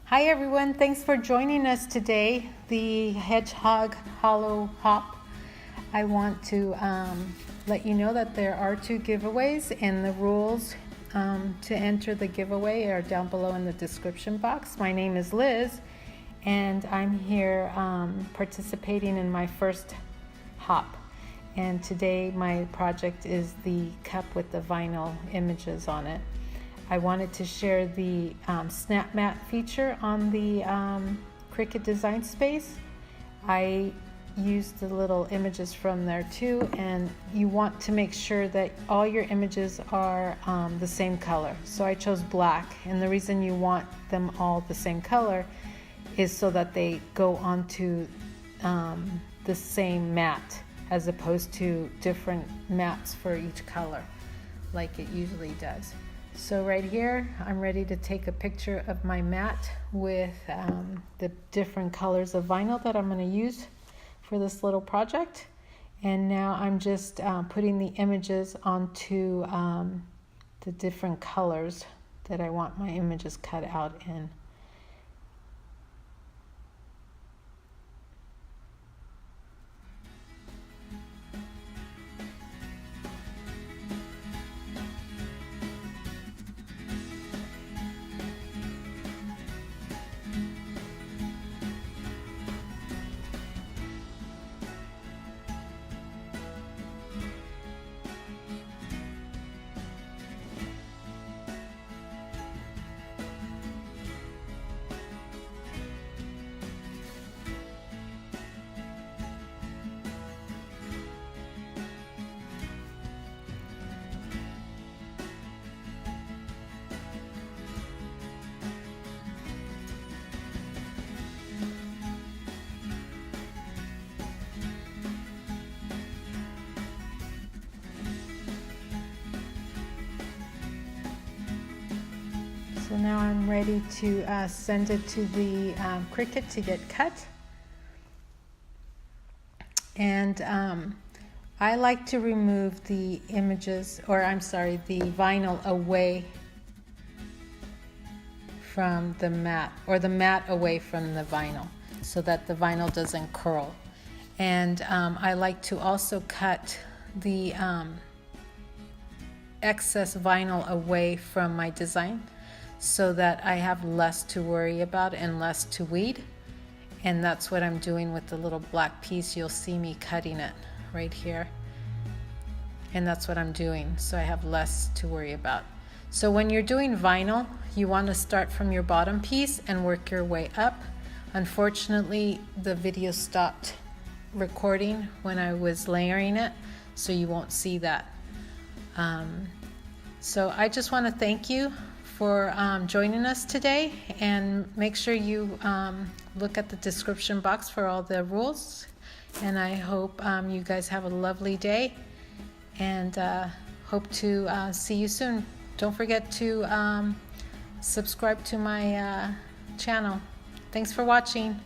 Hi everyone, thanks for joining us today, the Hedgehog Hollow Hop. I want to let you know that there are 2 giveaways, and the rules to enter the giveaway are down below in the description box. My name is Liz, and I'm here participating in my first hop. And today my project is the cup with the vinyl images on it. I wanted to share the snap mat feature on the Cricut design space. I used the little images from there too, and you want to make sure that all your images are the same color. So I chose black, and the reason you want them all the same color is so that they go onto the same mat, as opposed to different mats for each color like it usually does. So right here, I'm ready to take a picture of my mat with the different colors of vinyl that I'm going to use for this little project. And now I'm just putting the images onto the different colors that I want my images cut out in. So now I'm ready to send it to the Cricut to get cut. And I like to remove the images, or I'm sorry, the vinyl away from the mat, or the mat away from the vinyl, so that the vinyl doesn't curl. And I like to also cut the excess vinyl away from my design, so that I have less to worry about and less to weed. And that's what I'm doing with the little black piece. You'll see me cutting it right here. And that's what I'm doing, so I have less to worry about. So when you're doing vinyl, you want to start from your bottom piece and work your way up. Unfortunately, the video stopped recording when I was layering it, so you won't see that. So I just want to thank you for joining us today, and make sure you look at the description box for all the rules. And I hope you guys have a lovely day, and hope to see you soon. Don't forget to subscribe to my channel. Thanks for watching.